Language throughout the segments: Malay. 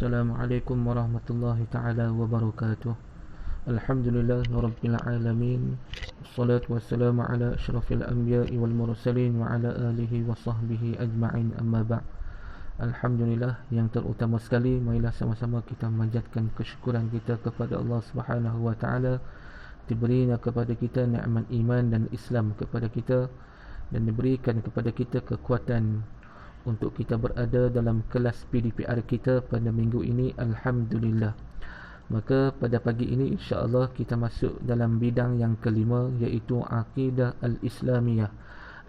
Assalamualaikum warahmatullahi taala wabarakatuh. Alhamdulillah rabbil alamin. Wassalatu wassalamu ala asyrafil anbiya'i wal mursalin wa ala alihi wa sahbihi ajma'in, amma ba'. Alhamdulillah, yang terutama sekali, marilah sama-sama kita manjatkan kesyukuran kita kepada Allah Subhanahu wa taala, diberinya kepada kita nikmat iman dan Islam kepada kita, dan diberikan kepada kita kekuatan untuk kita berada dalam kelas PDPR kita pada minggu ini. Alhamdulillah. Maka pada pagi ini insya-Allah kita masuk dalam bidang yang kelima, iaitu Aqidah Al-Islamiyah.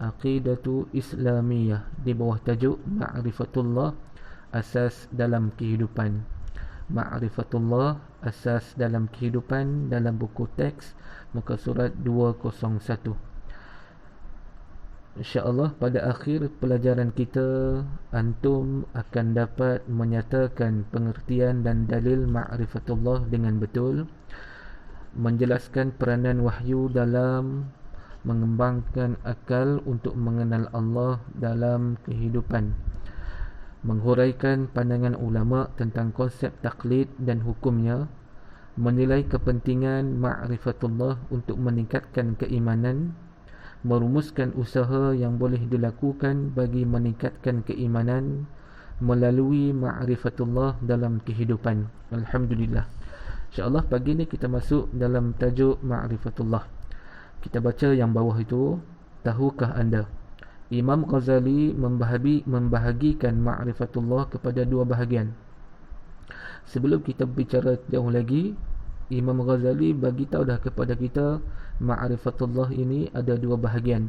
Aqidatu Islamiyah di bawah tajuk Ma'rifatullah, asas dalam kehidupan. Ma'rifatullah, asas dalam kehidupan, dalam buku teks muka surat 201. InsyaAllah pada akhir pelajaran kita, antum akan dapat menyatakan pengertian dan dalil ma'rifatullah dengan betul, menjelaskan peranan wahyu dalam mengembangkan akal untuk mengenal Allah dalam kehidupan, menghuraikan pandangan ulama tentang konsep taklid dan hukumnya, menilai kepentingan ma'rifatullah untuk meningkatkan keimanan, merumuskan usaha yang boleh dilakukan bagi meningkatkan keimanan melalui ma'rifatullah dalam kehidupan. Alhamdulillah. InsyaAllah pagi ni kita masuk dalam tajuk ma'rifatullah. Kita baca yang bawah itu. Tahukah anda, Imam Ghazali membahagikan ma'rifatullah kepada dua bahagian. Sebelum kita bicara jauh lagi, Imam Ghazali bagi tahu dah kepada kita ma'rifatullah ini ada dua bahagian.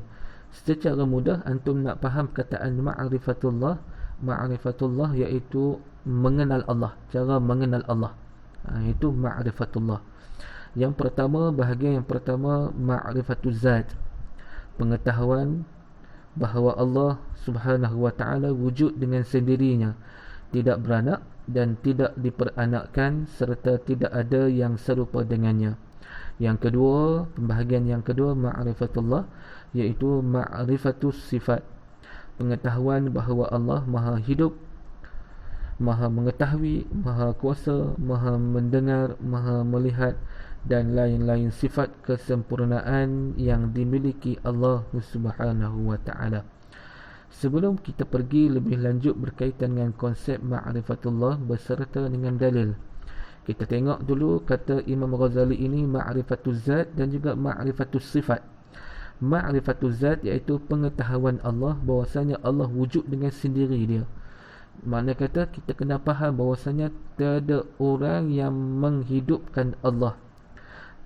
Secara mudah antum nak faham kataan ma'rifatullah. Ma'rifatullah iaitu mengenal Allah, cara mengenal Allah. Itu ma'rifatullah. Yang pertama, bahagian yang pertama, ma'rifatuz zat, pengetahuan bahawa Allah Subhanahu wa taala wujud dengan sendirinya, tidak beranak dan tidak diperanakkan, serta tidak ada yang serupa dengannya. Yang kedua, pembahagian yang kedua, ma'rifatullah, iaitu ma'rifatus sifat, pengetahuan bahawa Allah Maha hidup, Maha mengetahui, Maha kuasa, Maha mendengar, Maha melihat, dan lain-lain sifat kesempurnaan yang dimiliki Allah Subhanahu wa taala. Sebelum kita pergi lebih lanjut berkaitan dengan konsep ma'rifatullah beserta dengan dalil, kita tengok dulu kata Imam Ghazali ini ma'rifatuz zat dan juga ma'rifatus sifat. Ma'rifatuz zat iaitu pengetahuan Allah bahwasanya Allah wujud dengan sendiri dia. Makna kata kita kena faham bahwasanya tiada orang yang menghidupkan Allah,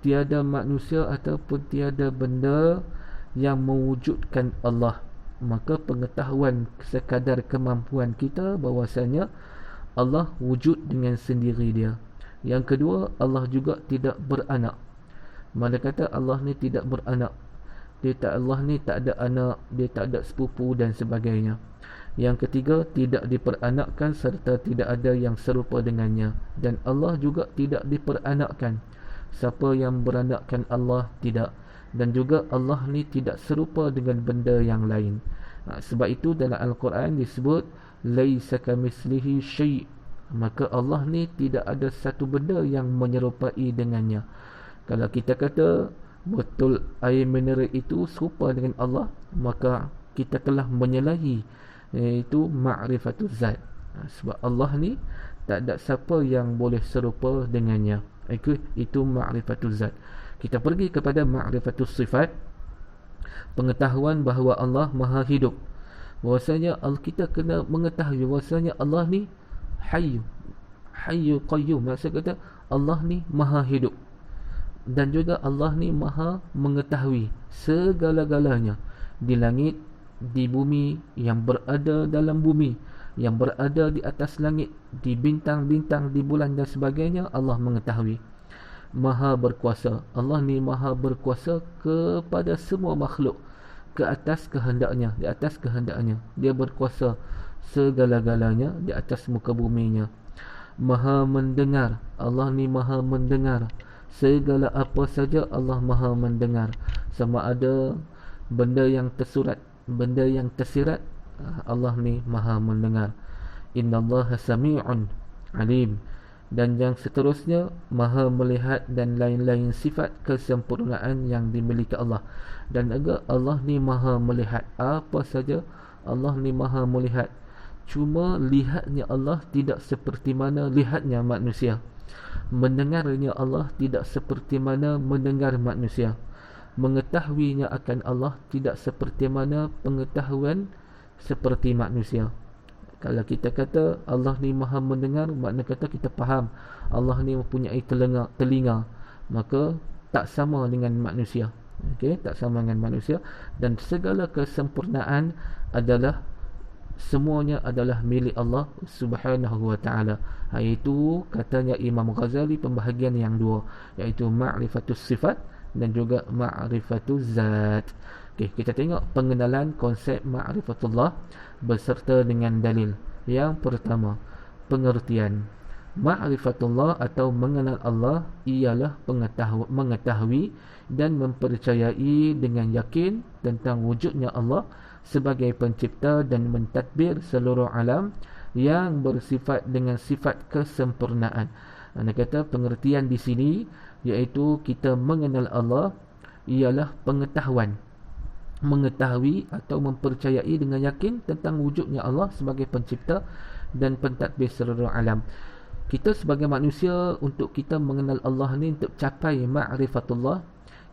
tiada manusia ataupun tiada benda yang mewujudkan Allah. Maka pengetahuan sekadar kemampuan kita bahwasanya Allah wujud dengan sendiri dia. Yang kedua, Allah juga tidak beranak. Mana kata Allah ni tidak beranak, Allah ni tak ada anak, dia tak ada sepupu dan sebagainya. Yang ketiga, tidak diperanakkan serta tidak ada yang serupa dengannya. Dan Allah juga tidak diperanakkan. Siapa yang beranakkan Allah? Tidak. Dan juga Allah ni tidak serupa dengan benda yang lain. Sebab itu dalam Al-Quran disebut laisa kamitslihi syai'. Maka Allah ni tidak ada satu benda yang menyerupai dengannya. Kalau kita kata betul air mineral itu serupa dengan Allah, maka kita telah menyalahi, iaitu ma'rifatuz zat. Sebab Allah ni tak ada siapa yang boleh serupa dengannya. Itu ma'rifatuz zat. Kita pergi kepada ma'rifatus sifat, pengetahuan bahawa Allah Maha hidup. Bahwasanya kita kena mengetahui bahwasanya Allah ni hayyu qayyum. Maksud kata Allah ni Maha hidup, dan juga Allah ni Maha mengetahui segala-galanya di langit, di bumi, yang berada dalam bumi, yang berada di atas langit, di bintang-bintang, di bulan dan sebagainya. Allah mengetahui. Maha berkuasa. Allah ni Maha berkuasa kepada semua makhluk, ke atas kehendaknya, di atas kehendaknya. Dia berkuasa segala-galanya di atas muka buminya. Maha mendengar. Allah ni Maha mendengar segala apa saja. Allah Maha mendengar, sama ada benda yang tersurat, benda yang tersirat. Allah ni Maha mendengar. Innallaha sami'un Alim. Dan yang seterusnya, Maha melihat dan lain-lain sifat kesempurnaan yang dimiliki Allah. Dan juga Allah ni Maha melihat apa saja. Allah ni Maha melihat. Cuma lihatnya Allah tidak seperti mana lihatnya manusia. Mendengarnya Allah tidak seperti mana mendengar manusia. Mengetahuinya akan Allah tidak seperti mana pengetahuan seperti manusia. Kalau kita kata Allah ni Maha mendengar, makna kata kita faham Allah ni mempunyai telinga, maka tak sama dengan manusia. Okey, tak sama dengan manusia. Dan segala kesempurnaan adalah, semuanya adalah milik Allah Subhanahu wa taala. Iaitu katanya Imam Ghazali pembahagian yang dua, iaitu ma'rifatus sifat dan juga ma'rifatuz zat. Okey, kita tengok pengenalan konsep ma'rifatullah beserta dengan dalil. Yang pertama, pengertian. Ma'rifatullah atau mengenal Allah ialah mengetahui dan mempercayai dengan yakin tentang wujudnya Allah sebagai pencipta dan mentadbir seluruh alam yang bersifat dengan sifat kesempurnaan. Anda kata pengertian di sini iaitu kita mengenal Allah ialah pengetahuan, mengetahui atau mempercayai dengan yakin tentang wujudnya Allah sebagai pencipta dan pentadbir seluruh alam. Kita sebagai manusia, untuk kita mengenal Allah ni, untuk capai ma'rifatullah,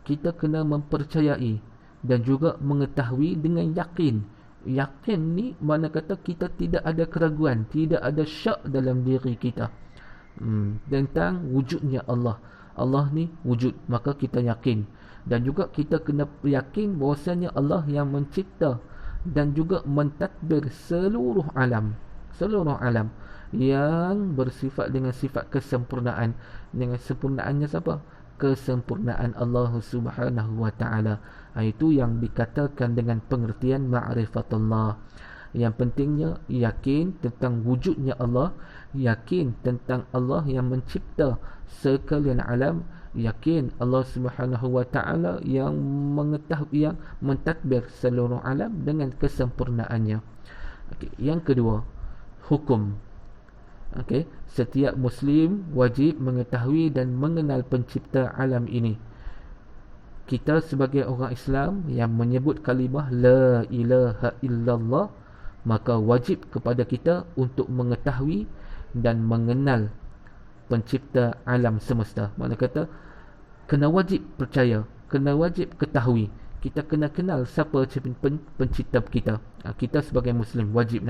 kita kena mempercayai dan juga mengetahui dengan yakin. Yakin ni mana kata kita tidak ada keraguan, tidak ada syak dalam diri kita tentang wujudnya Allah. Allah ni wujud, maka kita yakin. Dan juga kita kena yakin bahawasanya Allah yang mencipta dan juga mentadbir seluruh alam yang bersifat dengan sifat kesempurnaan. Dengan sempurnaannya siapa? Kesempurnaan Allah Subhanahu wa taala. Itu yang dikatakan dengan pengertian ma'rifatullah. Yang pentingnya yakin tentang wujudnya Allah, yakin tentang Allah yang mencipta sekalian alam, yakin Allah Subhanahu wa taala yang mengetahui, yang mentadbir seluruh alam dengan kesempurnaannya. Yang kedua, hukum. Setiap Muslim wajib mengetahui dan mengenal pencipta alam ini. Kita sebagai orang Islam yang menyebut kalimah La ilaha illallah, maka wajib kepada kita untuk mengetahui dan mengenal pencipta alam semesta. Makna kata kena wajib percaya, kena wajib ketahui. Kita kena kenal siapa pencipta kita. Kita sebagai Muslim wajib.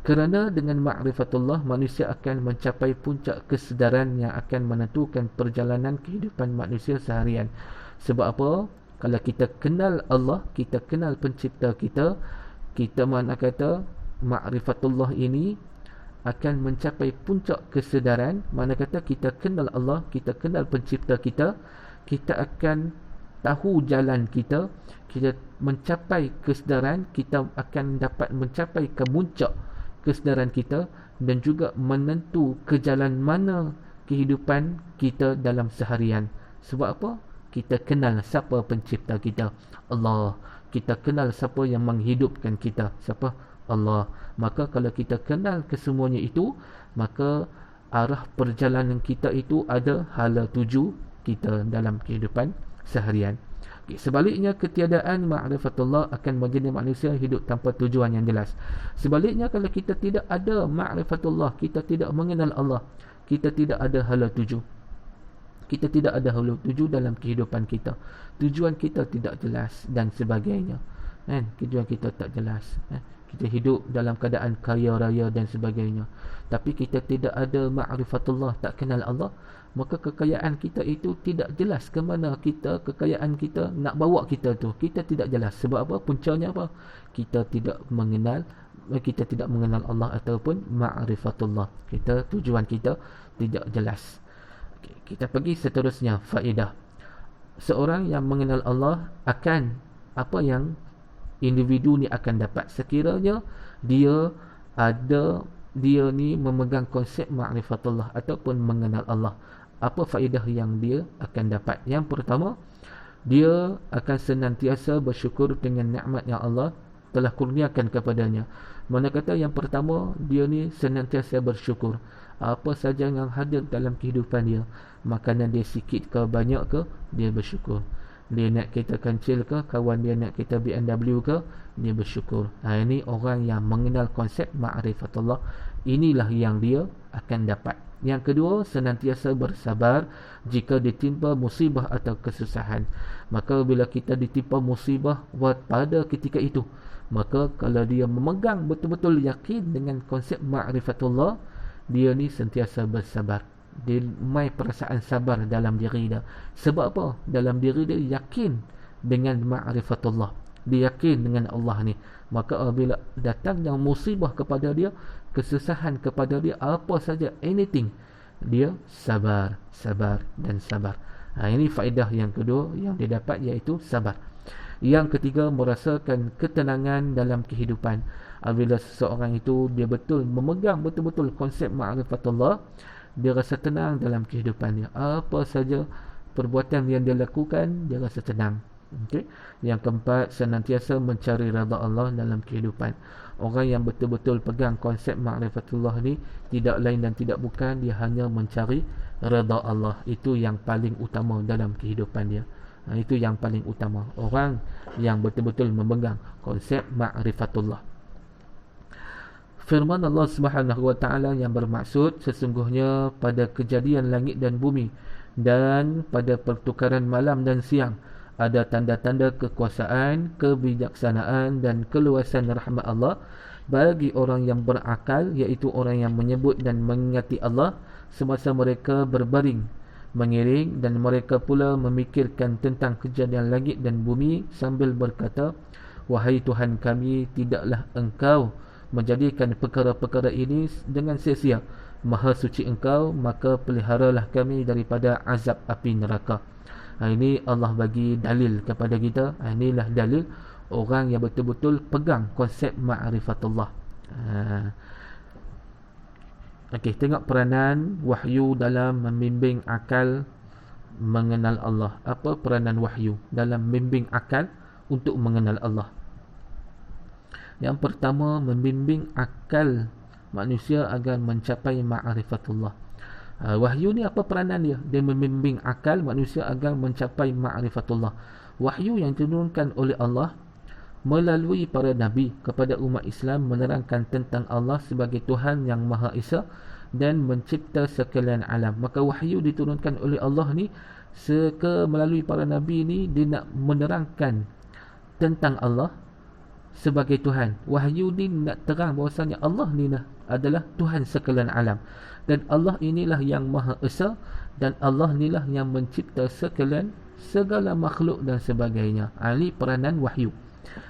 Kerana dengan ma'rifatullah, manusia akan mencapai puncak kesedaran yang akan menentukan perjalanan kehidupan manusia seharian. Sebab apa? Kalau kita kenal Allah, kita kenal pencipta kita, kita mana kata ma'rifatullah ini akan mencapai puncak kesedaran. Mana kata kita kenal Allah, kita kenal pencipta kita, kita akan tahu jalan kita, kita mencapai kesedaran, kita akan dapat mencapai kemuncak kesedaran kita dan juga menentu ke jalan mana kehidupan kita dalam seharian. Sebab apa? Kita kenal siapa pencipta kita, Allah. Kita kenal siapa yang menghidupkan kita, siapa? Allah. Maka kalau kita kenal kesemuanya itu, maka arah perjalanan kita itu ada hala tuju kita dalam kehidupan seharian. Sebaliknya, ketiadaan ma'rifatullah akan menjadi manusia hidup tanpa tujuan yang jelas. Sebaliknya, kalau kita tidak ada ma'rifatullah, kita tidak mengenal Allah, kita tidak ada hala tuju. Kita tidak ada hala tuju dalam kehidupan kita. Tujuan kita tidak jelas dan sebagainya. Tujuan kita tak jelas. Kita hidup dalam keadaan kaya raya dan sebagainya, tapi kita tidak ada ma'rifatullah, tak kenal Allah, maka kekayaan kita itu tidak jelas ke mana kekayaan kita nak bawa kita tu. Kita tidak jelas. Sebab apa? Puncanya apa? Kita tidak mengenal Allah ataupun ma'rifatullah. Tujuan kita tidak jelas. Kita pergi seterusnya, faedah. Seorang yang mengenal Allah akan apa yang individu ni akan dapat sekiranya dia ni memegang konsep ma'rifatullah ataupun mengenal Allah. Apa faedah yang dia akan dapat? Yang pertama, dia akan senantiasa bersyukur dengan nikmat yang Allah telah kurniakan kepadanya. Mana kata yang pertama, dia ni senantiasa bersyukur. Apa saja yang hadir dalam kehidupan dia, makanan dia sikit ke banyak ke, dia bersyukur. Dia naik kereta kancil ke, kawan dia naik kereta BMW ke, dia bersyukur. Ini orang yang mengenal konsep ma'rifatullah. Inilah yang dia akan dapat. Yang kedua, senantiasa bersabar jika ditimpa musibah atau kesusahan. Maka bila kita ditimpa musibah pada ketika itu, maka kalau dia memegang betul-betul yakin dengan konsep ma'rifatullah, dia ni sentiasa bersabar. Dia mai perasaan sabar dalam diri dia. Sebab apa? Dalam diri dia yakin dengan ma'rifatullah. Dia yakin dengan Allah ni. Maka apabila datang yang musibah kepada dia, kesusahan kepada dia, apa saja, anything, dia sabar, sabar dan sabar. Ini faedah yang kedua yang dia dapat, iaitu sabar. Yang ketiga, merasakan ketenangan dalam kehidupan. Apabila seseorang itu dia betul memegang betul-betul konsep ma'rifatullah, dia rasa tenang dalam kehidupan dia. Apa saja perbuatan yang dia lakukan, dia rasa tenang. Okay. Yang keempat, senantiasa mencari redha Allah dalam kehidupan. Orang yang betul-betul pegang konsep ma'rifatullah ni, tidak lain dan tidak bukan, dia hanya mencari redha Allah. Itu yang paling utama dalam kehidupan dia. Itu yang paling utama. Orang yang betul-betul memegang konsep ma'rifatullah. Firman Allah Subhanahu wa taala yang bermaksud, sesungguhnya pada kejadian langit dan bumi dan pada pertukaran malam dan siang ada tanda-tanda kekuasaan, kebijaksanaan dan keluasan rahmat Allah bagi orang yang berakal, iaitu orang yang menyebut dan mengingati Allah semasa mereka berbaring mengiring, dan mereka pula memikirkan tentang kejadian langit dan bumi sambil berkata, wahai Tuhan kami, tidaklah Engkau menjadikan perkara-perkara ini dengan sia-sia. Maha suci Engkau, maka peliharalah kami daripada azab api neraka. Ini Allah bagi dalil kepada kita. Inilah dalil orang yang betul-betul pegang konsep ma'rifatullah. Okey, tengok peranan wahyu dalam membimbing akal mengenal Allah. Apa peranan wahyu dalam membimbing akal untuk mengenal Allah? Yang pertama, membimbing akal manusia agar mencapai ma'rifatullah. Wahyu ni apa peranan dia? Dia membimbing akal manusia agar mencapai ma'rifatullah. Wahyu yang diturunkan oleh Allah melalui para nabi kepada umat Islam menerangkan tentang Allah sebagai Tuhan yang Maha Esa dan mencipta sekalian alam. Maka wahyu diturunkan oleh Allah ni melalui para nabi ni, dia nak menerangkan tentang Allah sebagai Tuhan. Wahyu ni nak terang bahawasanya Allah ni adalah Tuhan sekalian alam, dan Allah inilah yang Maha Esa, dan Allah inilah yang mencipta sekalian segala makhluk dan sebagainya. Ini peranan wahyu.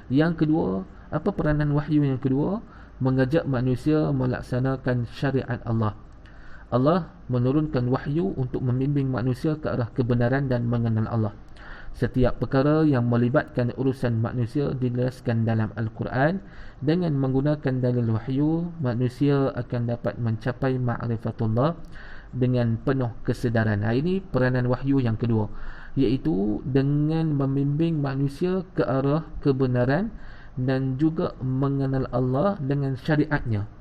Yang kedua, apa peranan wahyu yang kedua? Mengajak manusia melaksanakan syariat Allah. Allah menurunkan wahyu untuk membimbing manusia ke arah kebenaran dan mengenal Allah. Setiap perkara yang melibatkan urusan manusia dijelaskan dalam Al-Quran. Dengan menggunakan dalil wahyu, manusia akan dapat mencapai ma'rifatullah dengan penuh kesedaran. Ini peranan wahyu yang kedua, iaitu dengan membimbing manusia ke arah kebenaran dan juga mengenal Allah dengan syariatnya.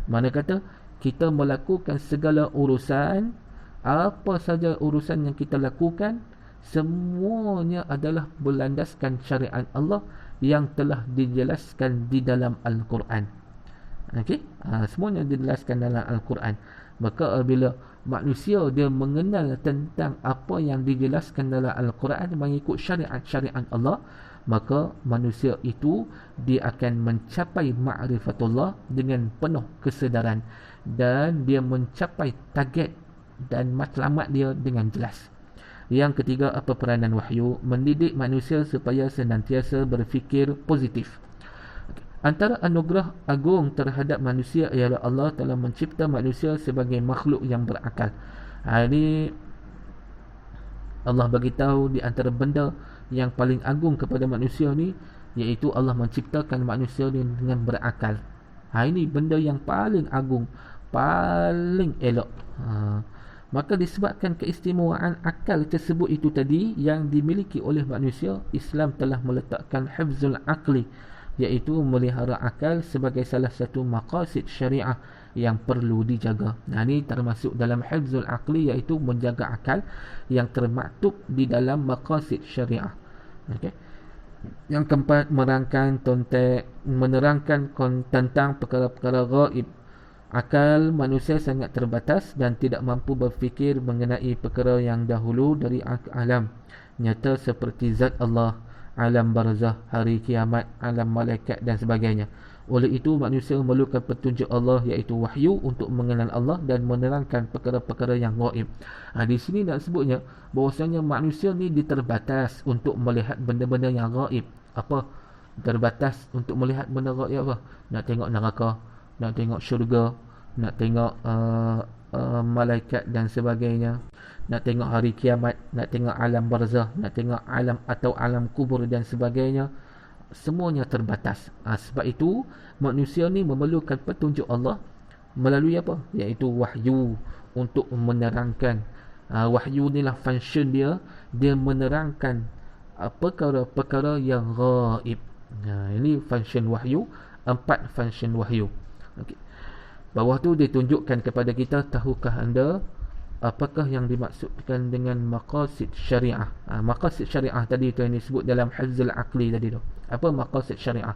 Mana kata kita melakukan segala urusan, apa saja urusan yang kita lakukan, semuanya adalah berlandaskan syariat Allah yang telah dijelaskan di dalam Al-Quran. Okey, semuanya dijelaskan dalam Al-Quran. Maka apabila manusia dia mengenal tentang apa yang dijelaskan dalam Al-Quran, mengikut syariat-syariat Allah, maka manusia itu dia akan mencapai ma'rifatullah dengan penuh kesedaran, dan dia mencapai target dan matlamat dia dengan jelas. Yang ketiga, apa peranan wahyu? Mendidik manusia supaya senantiasa berfikir positif. Antara anugerah agung terhadap manusia ialah Allah telah mencipta manusia sebagai makhluk yang berakal. Ini Allah bagi tahu di antara benda yang paling agung kepada manusia ni, iaitu Allah menciptakan manusia ni dengan berakal. Ini benda yang paling agung, paling elok. Maka disebabkan keistimewaan akal tersebut itu tadi yang dimiliki oleh manusia, Islam telah meletakkan hifzul aqli, iaitu melihara akal sebagai salah satu maqasid syariah yang perlu dijaga. Ini termasuk dalam hifzul aqli, iaitu menjaga akal yang termaktub di dalam maqasid syariah. Okey. Yang keempat, menerangkan tentang perkara-perkara gaib. Akal manusia sangat terbatas dan tidak mampu berfikir mengenai perkara yang dahulu dari alam nyata seperti zat Allah, alam barzah, hari kiamat, alam malaikat dan sebagainya. Oleh itu manusia memerlukan petunjuk Allah, iaitu wahyu, untuk mengenal Allah dan menerangkan perkara-perkara yang gaib. Di sini nak sebutnya bahawasanya manusia ni diterbatas untuk melihat benda-benda yang gaib. Apa? Terbatas untuk melihat benda gaib apa? Nak tengok neraka, nak tengok syurga, nak tengok malaikat dan sebagainya, nak tengok hari kiamat, nak tengok alam barzah, nak tengok alam atau alam kubur dan sebagainya. Semuanya terbatas. Sebab itu manusia ni memerlukan petunjuk Allah melalui apa? Iaitu wahyu, untuk menerangkan. Wahyu ni lah function dia, dia menerangkan perkara-perkara yang gaib. Ini function wahyu, 4 function wahyu. Okay. Bawah tu ditunjukkan kepada kita, tahukah anda apakah yang dimaksudkan dengan maqasid syariah? Maqasid syariah tadi tu yang disebut dalam hifzul aqli tadi tu. Apa maqasid syariah?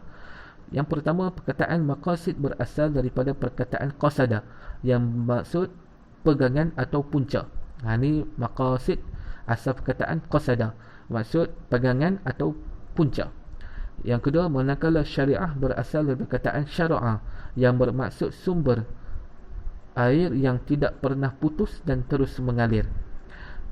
Yang pertama, perkataan maqasid berasal daripada perkataan qasada, yang maksud pegangan atau punca. Ini maqasid, asal perkataan qasada, maksud pegangan atau punca. Yang kedua, manakala syariah berasal dari perkataan syara'a, yang bermaksud sumber air yang tidak pernah putus dan terus mengalir.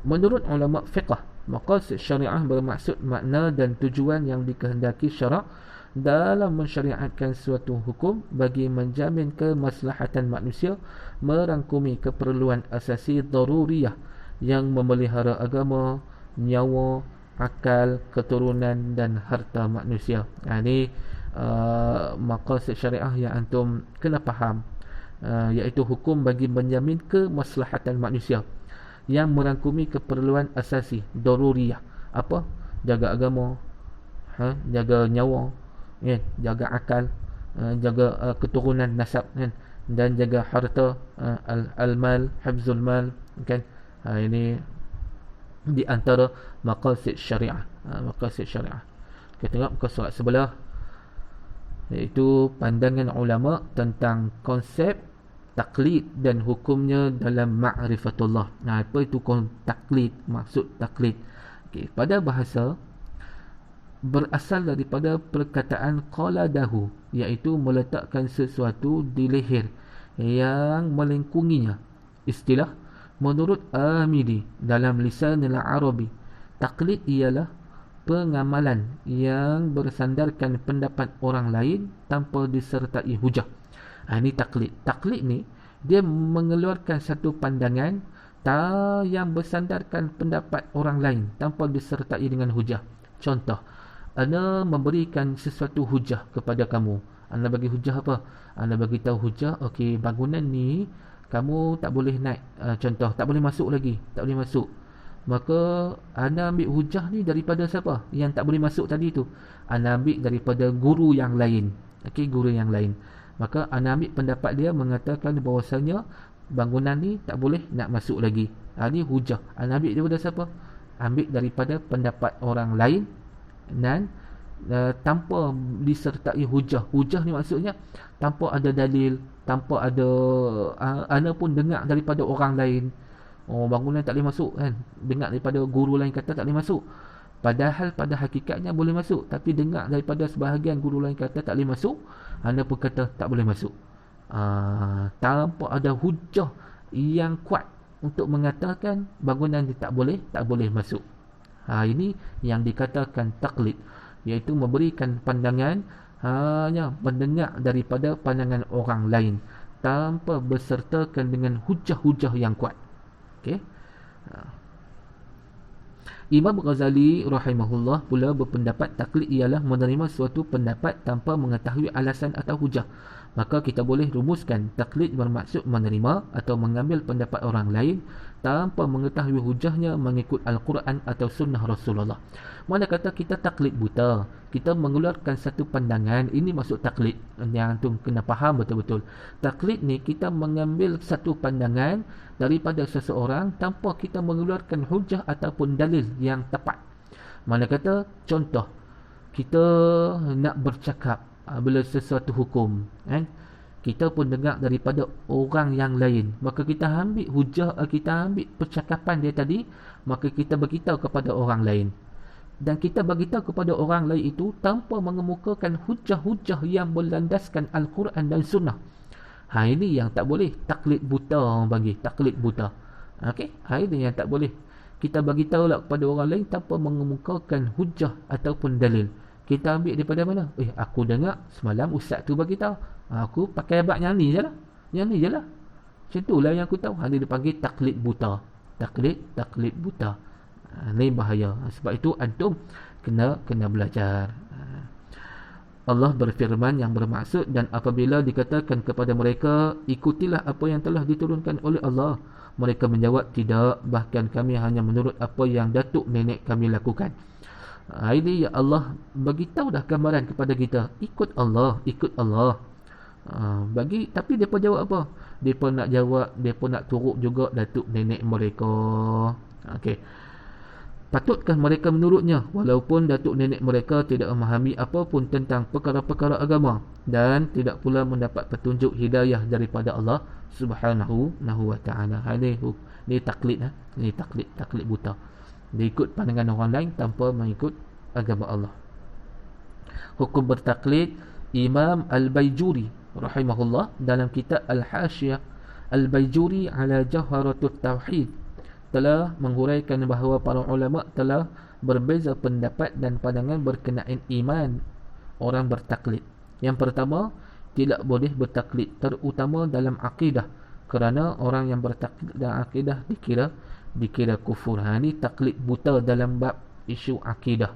Menurut ulama fiqh, maqasid syariah bermaksud makna dan tujuan yang dikehendaki syarak dalam mensyariatkan suatu hukum bagi menjamin kemaslahatan manusia, merangkumi keperluan asasi daruriyah yang memelihara agama, nyawa, akal, keturunan dan harta manusia. Ini maqasid syariah yang antum kena faham, iaitu hukum bagi menjamin kemaslahatan manusia yang merangkumi keperluan asasi daruriyah. Apa? Jaga agama, jaga nyawa, jaga akal, jaga keturunan nasab, dan jaga harta, al-mal, hifzul mal, kan? Ini di antara maqasid syariah. Maqasid syariah. Kita tengok muka surat sebelah, iaitu pandangan ulama tentang konsep taklid dan hukumnya dalam ma'rifatullah. Apa itu taklid? Maksud taklid, pada bahasa berasal daripada perkataan qaladahu, iaitu meletakkan sesuatu di leher yang melengkunginya. Istilah menurut Amidi dalam lisan al-Arabi, taklid ialah pengamalan yang bersandarkan pendapat orang lain tanpa disertai hujah. Ini taklid. Taklid ni dia mengeluarkan satu pandangan yang bersandarkan pendapat orang lain tanpa disertai dengan hujah. Contoh, Anda memberikan sesuatu hujah kepada kamu. Anda bagi hujah apa? Anda bagi tahu hujah, okey, bangunan ni kamu tak boleh naik, contoh, tak boleh masuk lagi, tak boleh masuk. Maka anda ambil hujah ni daripada siapa yang tak boleh masuk tadi tu? Anda ambil daripada guru yang lain. Okey, guru yang lain. Maka anda ambil pendapat dia mengatakan bahawasanya bangunan ni tak boleh nak masuk lagi. Ini hujah. Anda ambil daripada siapa? Ambil daripada pendapat orang lain dan tanpa disertai hujah. Hujah ni maksudnya tanpa ada dalil, tanpa ada anda pun dengar daripada orang lain. Bangunan tak boleh masuk, kan? Dengar daripada guru lain kata tak boleh masuk, padahal pada hakikatnya boleh masuk. Tapi dengar daripada sebahagian guru lain kata tak boleh masuk, anda pun kata tak boleh masuk. Tanpa ada hujah yang kuat untuk mengatakan bangunan ni tak boleh masuk. Ini yang dikatakan taklid, iaitu memberikan pandangan hanya mendengar daripada pandangan orang lain tanpa bersertakan dengan hujah-hujah yang kuat. Okey. Imam Ghazali rahimahullah pula berpendapat taklid ialah menerima suatu pendapat tanpa mengetahui alasan atau hujah. Maka kita boleh rumuskan taklid bermaksud menerima atau mengambil pendapat orang lain tanpa mengetahui hujahnya mengikut Al-Quran atau sunnah Rasulullah. Mana kata kita taklid buta, kita mengeluarkan satu pandangan, ini maksud taklid. Yang antum kena faham betul-betul. Taklid ni kita mengambil satu pandangan daripada seseorang tanpa kita mengeluarkan hujah ataupun dalil yang tepat. Mana kata contoh, kita nak bercakap bila sesuatu hukum, kan? Kita pun dengar daripada orang yang lain, maka kita ambil hujah, kita ambil percakapan dia tadi, maka kita beritahu kepada orang lain, dan kita beritahu kepada orang lain itu tanpa mengemukakan hujah-hujah yang berlandaskan Al-Quran dan Sunnah. Ini yang tak boleh, taklid buta orang panggil, taklid buta. Okey, ini yang tak boleh. Kita beritahulah kepada orang lain tanpa mengemukakan hujah ataupun dalil. Kita ambil daripada mana? Aku dengar semalam ustaz tu bagi tahu. Aku pakai abad yang ni je lah. Yang ni je lah. Macam tu lah yang aku tahu. Dia dipanggil taklid buta. Taklid buta. Ni bahaya. Sebab itu antum kena belajar. Allah berfirman yang bermaksud, dan apabila dikatakan kepada mereka, ikutilah apa yang telah diturunkan oleh Allah, mereka menjawab, tidak, bahkan kami hanya menurut apa yang datuk nenek kami lakukan. Ini ya Allah bagi tahu dah gambaran kepada kita, ikut Allah. Tapi depa jawab apa? Depa nak jawab, depa nak turut juga datuk nenek mereka. Okey. Patutkah mereka menurutnya walaupun datuk nenek mereka tidak memahami apapun tentang perkara-perkara agama dan tidak pula mendapat petunjuk hidayah daripada Allah Subhanahu wa taala. Ini taklid, ini taklid buta. Dia ikut pandangan orang lain tanpa mengikut agama Allah. Hukum bertaklid, Imam Al-Baijuri rahimahullah dalam kitab Al-Hashiyah Al-Baijuri ala Jawharatut Tauhid telah menghuraikan bahawa para ulama telah berbeza pendapat dan pandangan berkenaan iman orang bertaklid. Yang pertama, tidak boleh bertaklid terutama dalam akidah, kerana orang yang bertaklid dalam akidah dikira kufur. Ini taklid buta dalam bab isu akidah.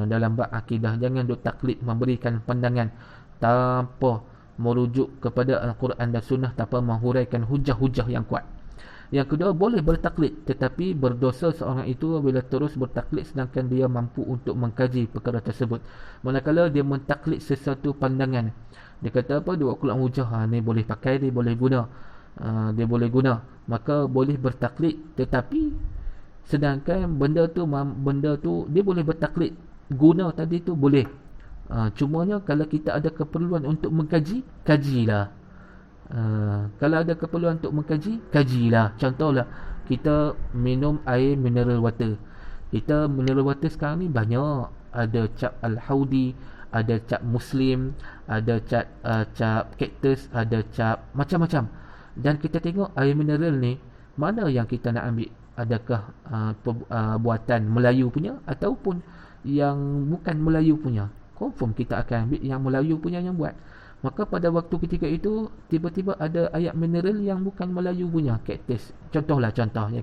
Dalam bab akidah, jangan duk taklid memberikan pandangan tanpa merujuk kepada Al-Quran dan Sunnah, tanpa menghuraikan hujah-hujah yang kuat. Yang kedua, boleh bertaklid, tetapi berdosa seorang itu bila terus bertaklid sedangkan dia mampu untuk mengkaji perkara tersebut. Manakala dia mentaklid sesuatu pandangan, dia kata apa, dia buat keluar hujah, ni boleh pakai, dia boleh guna, maka boleh bertaklid. Tetapi sedangkan benda tu dia boleh bertaklid, guna tadi tu boleh. Cumanya kalau kita ada keperluan untuk mengkaji, kajilah. Kalau ada keperluan untuk mengkaji, kajilah. Contohlah, kita minum air mineral water. Kita mineral water sekarang ni banyak, ada cap Al-Haudi, ada cap Muslim, ada cap Cactus, ada cap macam-macam. Dan kita tengok air mineral ni, mana yang kita nak ambil? Adakah buatan Melayu punya ataupun yang bukan Melayu punya? Confirm kita akan ambil yang Melayu punya yang buat. Maka pada waktu ketika itu tiba-tiba ada air mineral yang bukan Melayu punya, Cactus. Contohnya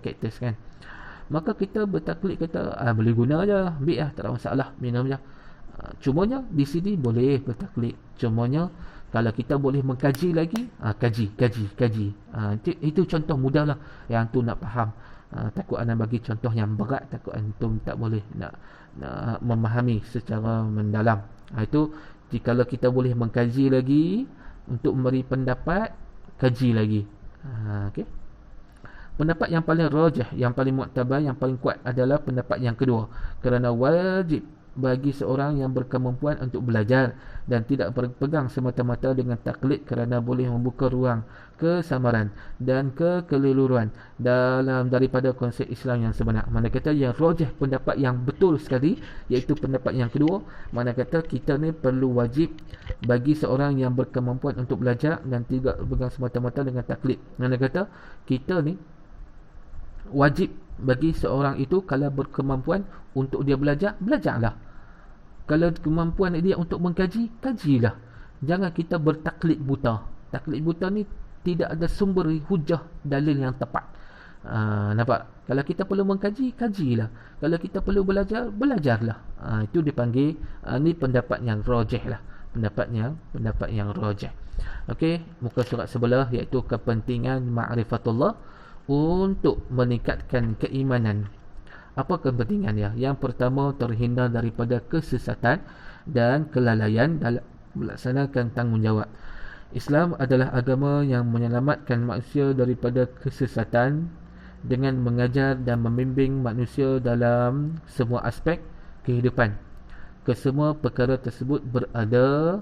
Cactus kan. Maka kita bertaklid kata, boleh guna je, ambil lah, tak ada masalah, minum je. Cumanya di sini boleh bertaklid. Cumanya kalau kita boleh mengkaji lagi, kaji. Itu contoh mudah lah yang tu nak faham. Takut anda bagi contoh yang berat, takut antum tak boleh nak memahami secara mendalam. Itu jikalau kita boleh mengkaji lagi untuk memberi pendapat, kaji lagi. Okey. Pendapat yang paling rajih, yang paling muktabar, yang paling kuat adalah pendapat yang kedua, kerana wajib bagi seorang yang berkemampuan untuk belajar dan tidak berpegang semata-mata dengan taklid, kerana boleh membuka ruang kesamaran dan kekeliruan daripada konsep Islam yang sebenar. Mana kata yang rajih, pendapat yang betul sekali, iaitu pendapat yang kedua. Mana kata kita ni perlu wajib bagi seorang yang berkemampuan untuk belajar dan tidak berpegang semata-mata dengan taklid. Mana kata kita ni wajib bagi seorang itu, kalau berkemampuan untuk dia belajarlah. Kalau kemampuan dia untuk mengkaji, kajilah. Jangan kita bertaklid buta. Taklid buta ni tidak ada sumber hujah dalil yang tepat. Nampak? Kalau kita perlu mengkaji, kajilah. Kalau kita perlu belajarlah. Itu dipanggil, ni pendapat yang rajih lah. pendapat yang rajih. Okey, muka surat sebelah, iaitu kepentingan ma'rifatullah untuk meningkatkan keimanan. Apa kepentingan dia? Yang pertama, terhindar daripada kesesatan dan kelalaian dalam melaksanakan tanggungjawab. Islam adalah agama yang menyelamatkan manusia daripada kesesatan dengan mengajar dan membimbing manusia dalam semua aspek kehidupan. Kesemua perkara tersebut berada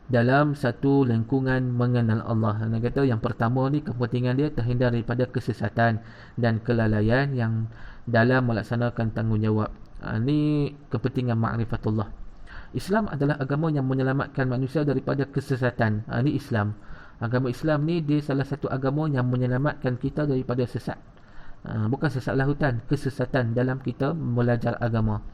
dalam satu lingkungan mengenal Allah. Dia kata yang pertama ni, kepentingan dia terhindar daripada kesesatan dan kelalaian yang dalam melaksanakan tanggungjawab. Ini kepentingan ma'rifatullah. Islam adalah agama yang menyelamatkan manusia daripada kesesatan. Ini Islam. Agama Islam ni dia salah satu agama yang menyelamatkan kita daripada sesat. Bukan sesat lahutan, kesesatan dalam kita belajar agama.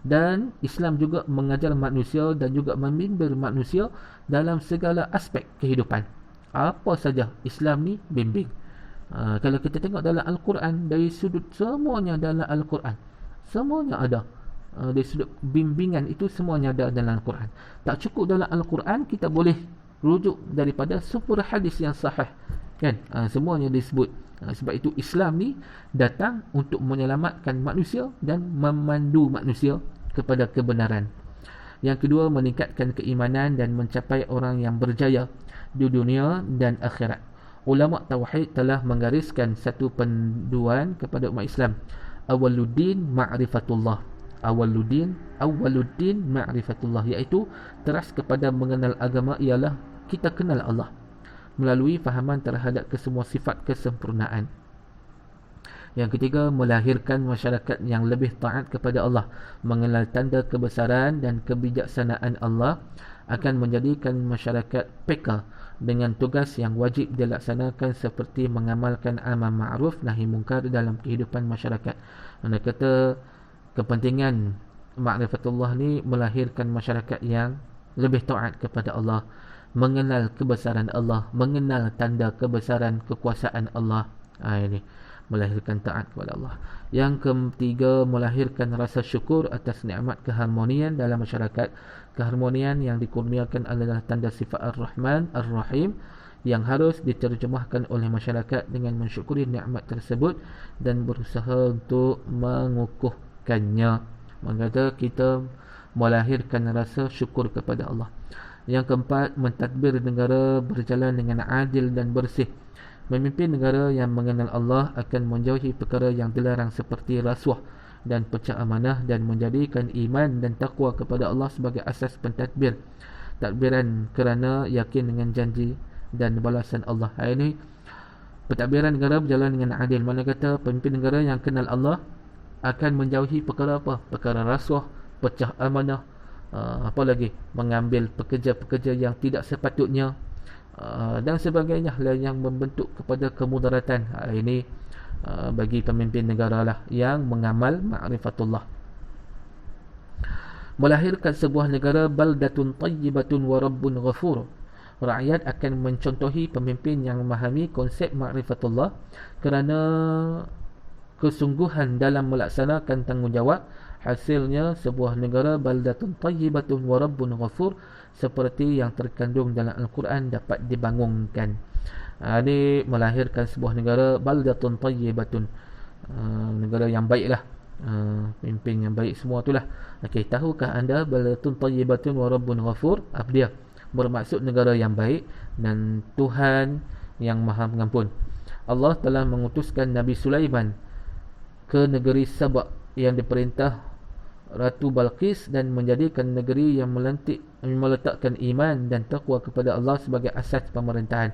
Dan Islam juga mengajar manusia dan juga membimbing manusia dalam segala aspek kehidupan. Apa saja Islam ni bimbing. Kalau kita tengok dalam Al-Quran, dari sudut semuanya dalam Al-Quran, semuanya ada. Dari sudut bimbingan itu semuanya ada dalam Al-Quran. Tak cukup dalam Al-Quran, kita boleh rujuk daripada sumber hadis yang sahih, kan? Semuanya disebut. Sebab itu Islam ni datang untuk menyelamatkan manusia dan memandu manusia kepada kebenaran. Yang kedua, meningkatkan keimanan dan mencapai orang yang berjaya di dunia dan akhirat. Ulama tauhid telah menggariskan satu panduan kepada umat Islam. Awaluddin ma'rifatullah. Awaluddin ma'rifatullah, iaitu teras kepada mengenal agama ialah kita kenal Allah melalui fahaman terhadap kesemua sifat kesempurnaan. Yang ketiga, melahirkan masyarakat yang lebih taat kepada Allah. Mengenal tanda kebesaran dan kebijaksanaan Allah akan menjadikan masyarakat peka dengan tugas yang wajib dilaksanakan, seperti mengamalkan amar ma'ruf nahi mungkar dalam kehidupan masyarakat. Anda kata kepentingan ma'rifatullah ni melahirkan masyarakat yang lebih taat kepada Allah, mengenal kebesaran Allah, mengenal tanda kebesaran kekuasaan Allah. Ini melahirkan taat kepada Allah. Yang ketiga, melahirkan rasa syukur atas nikmat keharmonian dalam masyarakat. Keharmonian yang dikurniakan adalah tanda sifat Ar-Rahman Ar-Rahim yang harus diterjemahkan oleh masyarakat dengan mensyukuri nikmat tersebut dan berusaha untuk mengukuhkannya. Maka kita melahirkan rasa syukur kepada Allah. Yang keempat, mentadbir negara berjalan dengan adil dan bersih. Memimpin negara yang mengenal Allah akan menjauhi perkara yang dilarang seperti rasuah dan pecah amanah, dan menjadikan iman dan takwa kepada Allah sebagai asas pentadbir. Tadbiran kerana yakin dengan janji dan balasan Allah. Ini pentadbiran negara berjalan dengan adil. Mana kata pemimpin negara yang kenal Allah akan menjauhi perkara apa? Perkara rasuah, pecah amanah, apa lagi, mengambil pekerja-pekerja yang tidak sepatutnya, dan sebagainya yang membentuk kepada kemudaratan. Ini bagi pemimpin negara lah yang mengamal ma'rifatullah. Melahirkan sebuah negara baldatun tayyibatun wa rabbun ghafur. Rakyat akan mencontohi pemimpin yang memahami konsep ma'rifatullah kerana kesungguhan dalam melaksanakan tanggungjawab. Hasilnya sebuah negara baldatun tayyibatun wa rabbun ghafur, seperti yang terkandung dalam Al-Quran, dapat dibangunkan. Ini melahirkan sebuah negara baldatun tayyibatun, negara yang baiklah, pemimpin yang baik semua itulah. Okey, tahukah anda baldatun tayyibatun wa rabbun ghafur apa dia? Bermaksud negara yang baik dan Tuhan yang Maha Pengampun. Allah telah mengutuskan Nabi Sulaiman ke negeri Sabak yang diperintah Ratu Balqis dan menjadikan negeri yang meletakkan iman dan takwa kepada Allah sebagai asas pemerintahan.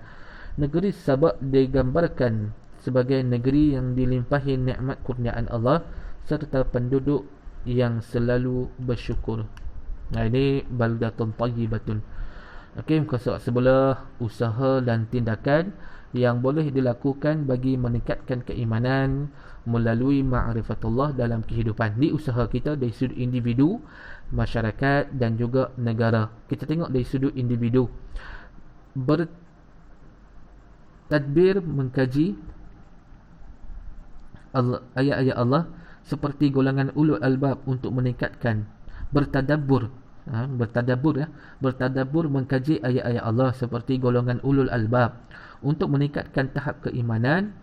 Negeri Sabak digambarkan sebagai negeri yang dilimpahi nikmat kurniaan Allah serta penduduk yang selalu bersyukur. Ini baldatun tayyibatun. Okey, muka surat sebelah, usaha dan tindakan yang boleh dilakukan bagi meningkatkan keimanan melalui ma'rifatullah dalam kehidupan. Ni usaha kita dari sudut individu, masyarakat dan juga negara. Kita tengok dari sudut individu, bertadbir, mengkaji ayat-ayat Allah seperti golongan ulul albab untuk meningkatkan, bertadabbur Bertadabbur, bertadabbur mengkaji ayat-ayat Allah seperti golongan ulul albab untuk meningkatkan tahap keimanan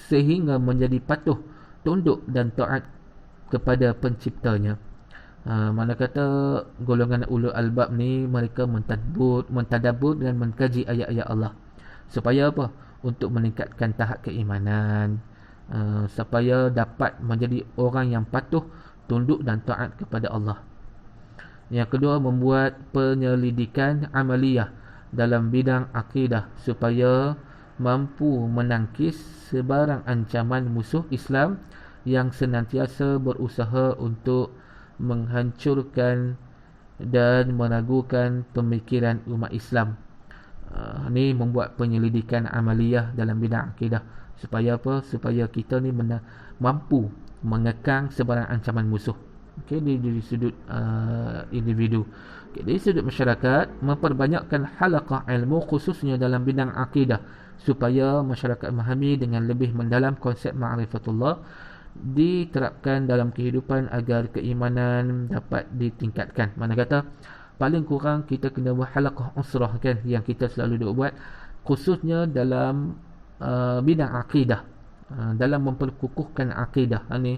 sehingga menjadi patuh, tunduk dan taat kepada penciptanya. Mana kata golongan ulul albab ni mereka mentadabbur dan mengkaji ayat-ayat Allah. Supaya apa? Untuk meningkatkan tahap keimanan, supaya dapat menjadi orang yang patuh, tunduk dan taat kepada Allah. Yang kedua, membuat penyelidikan amaliyah dalam bidang akidah supaya mampu menangkis sebarang ancaman musuh Islam yang senantiasa berusaha untuk menghancurkan dan meragukan pemikiran umat Islam. Ni membuat penyelidikan amaliyah dalam bidang akidah supaya apa? Supaya kita ni mampu mengekang sebarang ancaman musuh. Okey, dari sudut individu. Okay, dari sudut masyarakat, memperbanyakkan halaqah ilmu khususnya dalam bidang akidah supaya masyarakat memahami dengan lebih mendalam konsep ma'rifatullah diterapkan dalam kehidupan agar keimanan dapat ditingkatkan. Mana kata paling kurang kita kena buat halaqah usrah kan, yang kita selalu duk buat khususnya dalam bidang akidah, dalam memperkukuhkan akidah ni,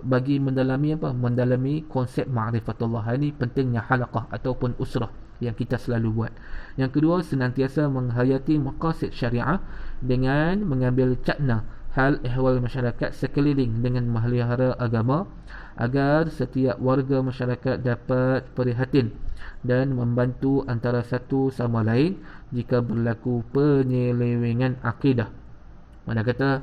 bagi mendalami konsep ma'rifatullah. Ini pentingnya halaqah ataupun usrah yang kita selalu buat. Yang kedua, senantiasa menghayati maqasid syariah dengan mengambil cakna hal ehwal masyarakat sekeliling dengan memelihara agama agar setiap warga masyarakat dapat prihatin dan membantu antara satu sama lain jika berlaku penyelewengan akidah. Mana kata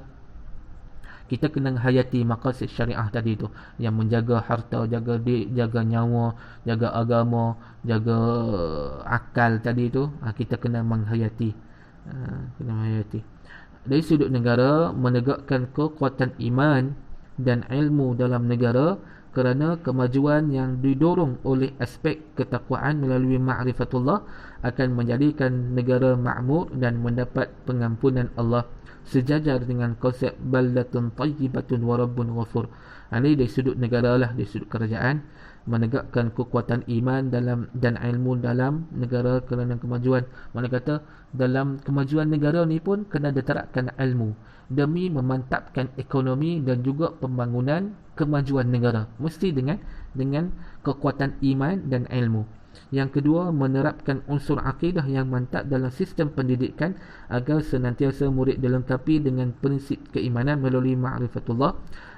kita kena hayati maqasid syariah tadi tu, yang menjaga harta, jaga nyawa, jaga agama, jaga akal tadi tu, kita kena menghayati. Dari sudut negara, menegakkan kekuatan iman dan ilmu dalam negara kerana kemajuan yang didorong oleh aspek ketakwaan melalui ma'rifatullah akan menjadikan negara makmur dan mendapat pengampunan Allah sejajar dengan konsep baldatun tayyibatun wa rabbun ghafur. Ini dari sudut negara lah, dari sudut kerajaan, menegakkan kekuatan iman dan ilmu dalam negara kerana kemajuan. Mana kata dalam kemajuan negara ni pun kena diterapkan ilmu demi memantapkan ekonomi dan juga pembangunan kemajuan negara, mesti dengan kekuatan iman dan ilmu. Yang kedua, menerapkan unsur akidah yang mantap dalam sistem pendidikan agar senantiasa murid dilengkapi dengan prinsip keimanan melalui ma'rifatullah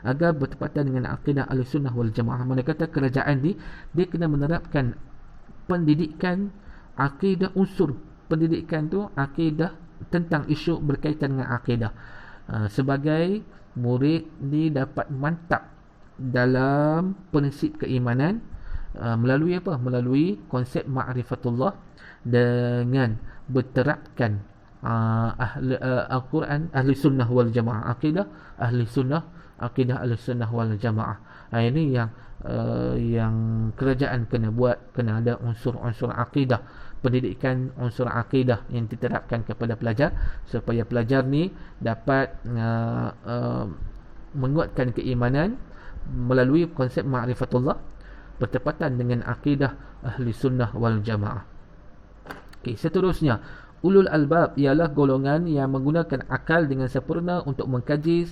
agar bertepatan dengan akidah Ahlussunnah wal Jamaah. Mana kata kerajaan dia kena menerapkan pendidikan akidah, unsur pendidikan tu akidah, tentang isu berkaitan dengan akidah, sebagai murid ni dapat mantap dalam prinsip keimanan melalui apa? Melalui konsep ma'rifatullah dengan berterapkan Al-Quran, Ahli Sunnah wal Jamaah, akidah Ahli Sunnah, akidah Ahli Sunnah wal Jamaah. Ini yang kerajaan kena buat, kena ada unsur-unsur akidah, pendidikan unsur akidah yang diterapkan kepada pelajar supaya pelajar ni dapat menguatkan keimanan melalui konsep ma'rifatullah bertepatan dengan akidah Ahli Sunnah wal Jamaah. Okay, seterusnya, ulul albab ialah golongan yang menggunakan akal dengan sempurna untuk mengkaji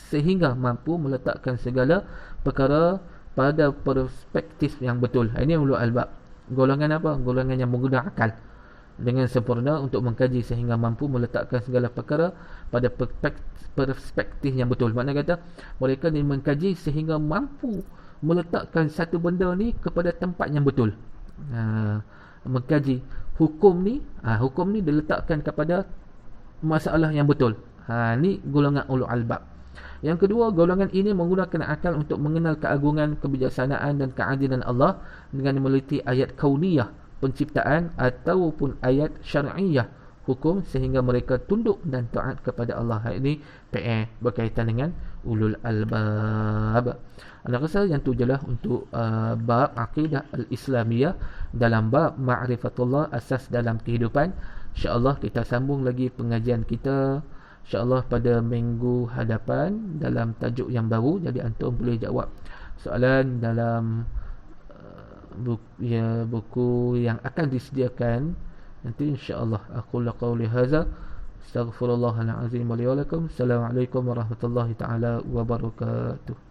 sehingga mampu meletakkan segala perkara pada perspektif yang betul. Ini ulul albab. Golongan apa? Golongan yang menggunakan akal dengan sempurna untuk mengkaji sehingga mampu meletakkan segala perkara pada perspektif yang betul. Maknanya kata mereka ni mengkaji sehingga mampu meletakkan satu benda ni kepada tempat yang betul. Mengkaji hukum ni diletakkan kepada masalah yang betul. Ni golongan ulul albab. Yang kedua, golongan ini menggunakan akal untuk mengenal keagungan, kebijaksanaan dan keadilan Allah dengan meneliti ayat kauniyah penciptaan ataupun ayat syar'iyah hukum sehingga mereka tunduk dan taat kepada Allah. Ini PR berkaitan dengan ulul albab. Anak rasa yang tu jelah untuk bab akidah al-Islamiyah dalam bab ma'rifatullah, asas dalam kehidupan. InsyaAllah kita sambung lagi pengajian kita InsyaAllah pada minggu hadapan dalam tajuk yang baru. Jadi antum boleh jawab soalan dalam buku yang akan disediakan nanti insya-Allah. Aku qauli hadza astaghfirullahalazim wa li wa lakum. Assalamualaikum warahmatullahi taala wabarakatuh.